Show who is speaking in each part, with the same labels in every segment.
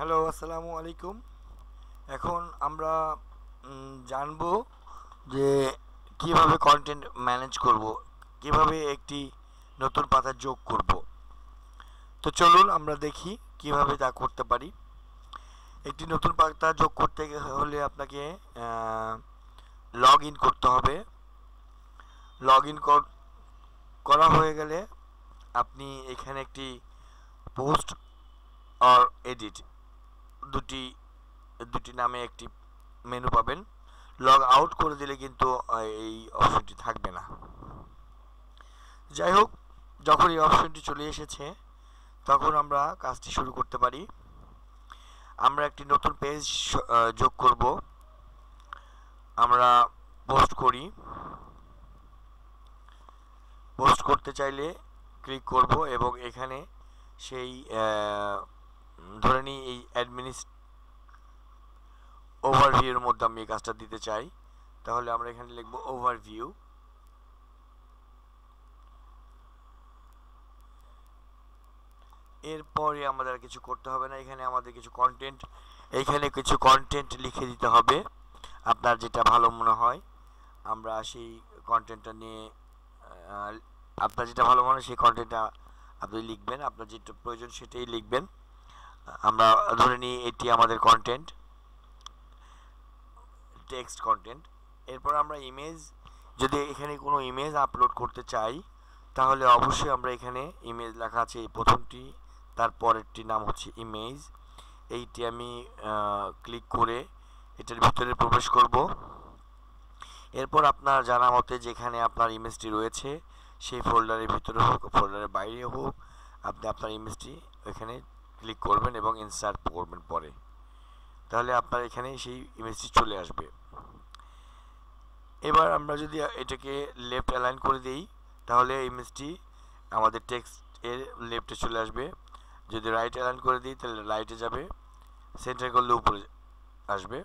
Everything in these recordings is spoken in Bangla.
Speaker 1: হ্যালো, আসসালামু আলাইকুম। এখন আমরা জানবো যে কিভাবে কন্টেন্ট ম্যানেজ করব, কিভাবে একটি নতুন পাতা যোগ করব। তো চলুন আমরা দেখি কিভাবে তা করতে পারি। একটি নতুন পাতা যোগ করতে হলে আপনাকে লগ ইন করতে হবে। লগ ইন করা হয়ে গেলে আপনি এখানে একটি পোস্ট আর এডিট দুটি দুটি নামে একটি মেনু পাবেন। লগ আউট করে দিলে কিন্তু এই অপশনটি থাকবে না। যাই হোক, যখন এই অপশনটি চলে এসেছে তখন আমরা কাজটি শুরু করতে পারি। আমরা একটি নতুন পেজ যোগ করব। আমরা পোস্ট করি। পোস্ট করতে চাইলে ক্লিক করব এবং এখানে সেই ধরে নিই এই ওভারভিউর মধ্যে আমি এই কাজটা দিতে চাই। তাহলে আমরা এখানে লিখব ওভারভিউ। এরপরে আমাদের কিছু করতে হবে না। এখানে আমাদের কিছু কন্টেন্ট লিখে দিতে হবে আপনার যেটা ভালো মনে হয়। আমরা সেই কন্টেন্টটা নিয়ে আপনার যেটা ভালো মনে হয় সেই কন্টেন্টটা আপনি লিখবেন। আপনার যেটা প্রয়োজন সেটাই লিখবেন। আমরা ধরে নিই এটি আমাদের কন্টেন্ট, টেক্সট কন্টেন্ট। এরপর আমরা যদি এখানে কোনো ইমেজ আপলোড করতে চাই তাহলে অবশ্যই আমরা এখানে ইমেজ লেখা আছে এই প্রথমটি, তারপরেরটি নাম হচ্ছে ইমেজ। এইটি আমি ক্লিক করে এটার ভিতরে প্রবেশ করব। এরপর আপনার জানা মতে যেখানে আপনার ইমেজটি রয়েছে সেই ফোল্ডারের ভিতরে হোক, ফোল্ডারের বাইরে হোক, আপনি আপনার ইমেজটি এখানে ক্লিক করবেন এবং ইনসার্ট করবেন পরে। তাহলে আপনার এখানে সেই ইমেজটি চলে আসবে। এবার আমরা যদি এটাকে লেফট অ্যালাইন করে দিই তাহলে ইমেজটি আমাদের টেক্সট এর লেফটে চলে আসবে। যদি রাইট অ্যালাইন করে দিই তাহলে রাইটে যাবে, সেন্টার করলে উপরে আসবে।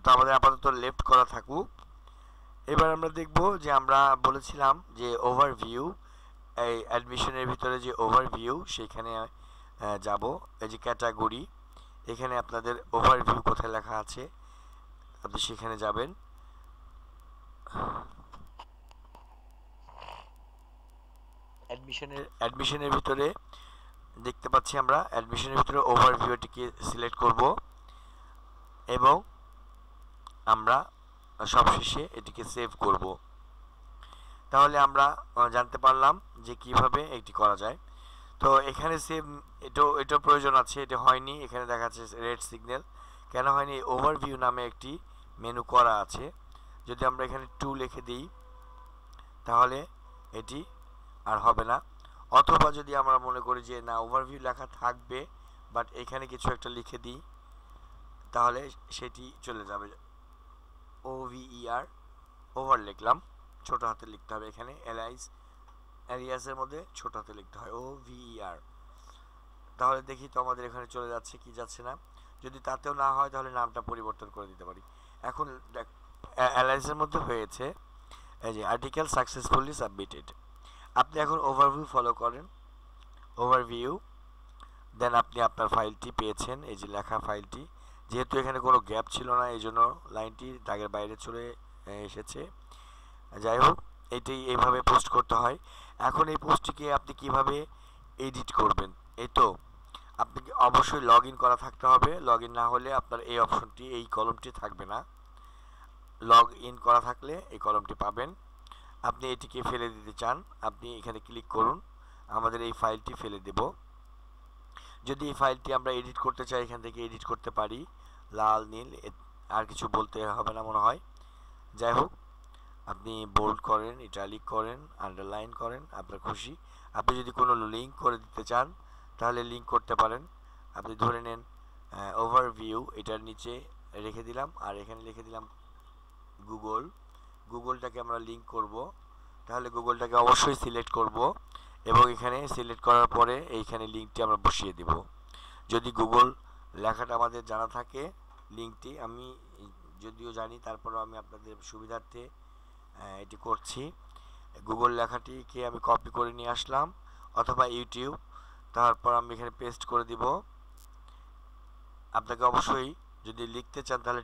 Speaker 1: তো আমাদের আপাতত লেফট করা থাকুক। এবার আমরা দেখব যে আমরা বলেছিলাম যে ওভারভিউ, এই অ্যাডমিশনের ভিতরে যে ওভারভিউ সেখানে যাব। এই যে ক্যাটাগরি, এখানে আপনাদের ওভারভিউ কোথায় লেখা আছে আপনি সেখানে যাবেন। অ্যাডমিশনের ভিতরে দেখতে পাচ্ছি আমরা অ্যাডমিশনের ভিতরে ওভারভিউটিকে সিলেক্ট করব এবং আমরা সবশেষে এটিকে সেভ করব। তাহলে আমরা জানতে পারলাম যে কিভাবে এটি করা যায়। তো এখানে সেভ এটা প্রয়োজন আছে, এটা হয়নি। এখানে দেখা যাচ্ছে রেড সিগন্যাল। কেন হয়নি? ওভারভিউ নামে একটি মেনু করা আছে। যদি আমরা এখানে 2 লিখে দিই তাহলে এটি আর হবে না। অথবা যদি আমরা মনে করি যে না ওভারভিউ লেখা থাকবে বাট এখানে কিছু একটা লিখে দিই তাহলে সেটি চলে যাবে। OVER, ওভার লিখলাম, ছোট হাতে লিখতে হবে। এখানে এরিয়াসের মধ্যে ছোট হাতে লিখতে হয় OVER। তাহলে দেখি তো আমাদের এখানে চলে যাচ্ছে কি যাচ্ছে না। যদি তাতেও না হয় তাহলে নামটা পরিবর্তন করে দিতে পারি। এখন অ্যালায়েন্সের মধ্যে হয়েছে, এই যে আর্টিকেল সাকসেসফুলি সাবমিটেড। আপনি এখন ওভারভিউ ফলো করেন, ওভারভিউ, দেন আপনি আপনার ফাইলটি পেয়েছেন। এই যে লেখা ফাইলটি, যেহেতু এখানে কোনো গ্যাপ ছিল না এই জন্য লাইনটি দাগের বাইরে চলে এসেছে। যাই হোক, এটি এইভাবে পোস্ট করতে হয়। এখন এই পোস্টটিকে আপনি কিভাবে এডিট করবেন? এই তো আপনি অবশ্যই লগ ইন করা থাকতে হবে। লগ ইন না হলে আপনার এই অপশনটি, এই কলমটি থাকবে না। লগ ইন করা থাকলে এই কলমটি পাবেন। আপনি এটিকে ফেলে দিতে চান, আপনি এখানে ক্লিক করুন। আমাদের এই ফাইলটি ফেলে দেব। যদি এই ফাইলটি আমরা এডিট করতে চাই এখান থেকে এডিট করতে পারি। লাল নীল, আর কিছু বলতে হবে না মনে হয়। যাই হোক, আপনি বোল্ড করেন, ইটালিক করেন, আন্ডারলাইন করেন, আপনার খুশি। আপনি যদি কোনো লিঙ্ক করে দিতে চান তাহলে লিঙ্ক করতে পারেন। আপনি ধরে নেন ওভারভিউ, এটার নিচে রেখে দিলাম আর এখানে লিখে দিলাম গুগলটাকে আমরা লিঙ্ক করব। তাহলে গুগলটাকে অবশ্যই সিলেক্ট করব এবং এখানে সিলেক্ট করার পরে এইখানে লিঙ্কটি আমরা বসিয়ে দেব। যদি গুগল লেখাটা আমাদের জানা থাকে, লিঙ্কটি আমি যদিও জানি তারপরেও আমি আপনাদের সুবিধার্থে এটি করছি। গুগল লেখাটিকে আমি কপি করে নিয়ে আসলাম অথবা ইউটিউব, তারপর আমি এখানে পেস্ট করে দিব আপনাকে অবশ্যই যদি লিখতে চান তাহলে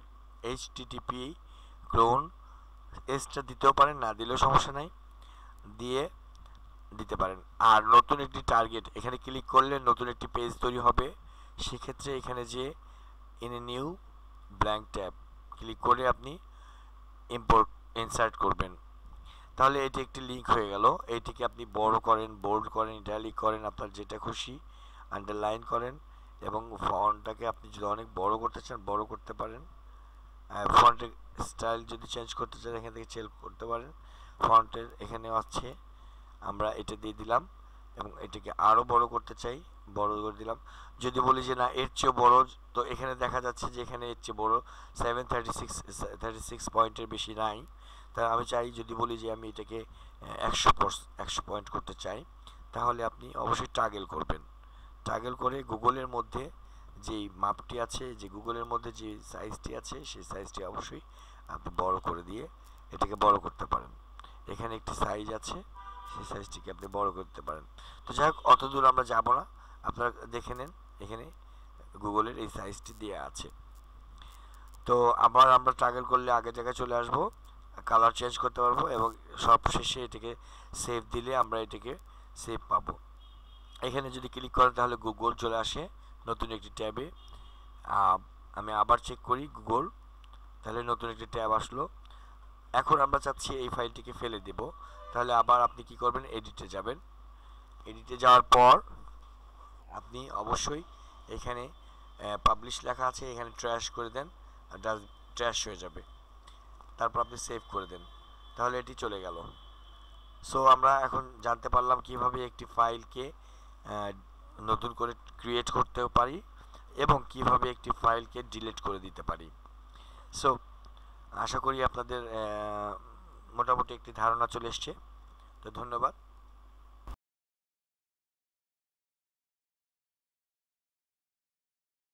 Speaker 1: http ক্লোন এসটা দিতেও পারেন, না দিলেও সমস্যা নাই, দিয়ে দিতে পারেন। আর নতুন একটি টার্গেট এখানে ক্লিক করলে নতুন একটি পেজ তৈরি হবে। সেক্ষেত্রে এখানে যে in a new blank tab click করে আপনি ইনসার্ট করবেন। তাহলে এটি একটি লিঙ্ক হয়ে গেল। এইটিকে আপনি বড় করেন, বোল্ড করেন, ইটালিক করেন, আপনার যেটা খুশি, আন্ডারলাইন করেন, এবং ফন্টটাকে আপনি যদি অনেক বড় করতে চান বড় করতে পারেন। ফন্টের স্টাইল যদি চেঞ্জ করতে চান এখান থেকে চেঞ্জ করতে পারেন। ফন্টের এখানে আছে, আমরা এটা দিয়ে দিলাম, এবং এটাকে আরও বড় করতে চাই, বড় করে দিলাম। যদি বলি যে না এর চেয়েও বড়, তো এখানে দেখা যাচ্ছে যে এখানে এর চেয়ে বড় 736 পয়েন্টের বেশি নাই। তা আমি চাই, যদি বলি যে আমি এটাকে 100 পয়েন্ট করতে চাই, তাহলে আপনি অবশ্যই টাগেল করবেন। টাগেল করে গুগলের মধ্যে যেই মাপটি আছে, যে গুগলের মধ্যে যে সাইজটি আছে, সেই সাইজটি অবশ্যই আপনি বড় করে দিয়ে এটাকে বড় করতে পারেন। এখানে একটি সাইজ আছে, সেই সাইজটিকে আপনি বড় করতে পারেন। তো যাই হোক, অত দূর আমরা যাব না, আপনারা দেখে নেন এখানে গুগলের এই সাইজটি দেওয়া আছে। তো আবার আমরা টাগেল করলে আগের জায়গায় চলে আসবো, কালার চেঞ্জ করতে পারবো, এবং সব শেষে এটাকে সেভ দিলে আমরা এটাকে সেভ পাবো। এখানে যদি ক্লিক করেন তাহলে গুগল চলে আসে নতুন একটি ট্যাবে। আমি আবার চেক করি গুগল, তাহলে নতুন একটি ট্যাব আসলো। এখন আমরা চাচ্ছি এই ফাইলটিকে ফেলে দেব, তাহলে আবার আপনি কি করবেন, এডিটে যাবেন। এডিটে যাওয়ার পর আপনি অবশ্যই এখানে পাবলিশ লেখা আছে, এখানে ট্র্যাশ করে দেন, ট্র্যাশ হয়ে যাবে। তারপর আপনি সেভ করে দেন, তাহলে এটি চলে গেল। সো আমরা এখন জানতে পারলাম কিভাবে একটি ফাইলকে নতুন করে ক্রিয়েট করতে পারি এবং কিভাবে একটি ফাইলকে ডিলিট করে দিতে পারি। সো আশা করি আপনাদের মোটামুটি একটি ধারণা চলে এসছে। তো ধন্যবাদ।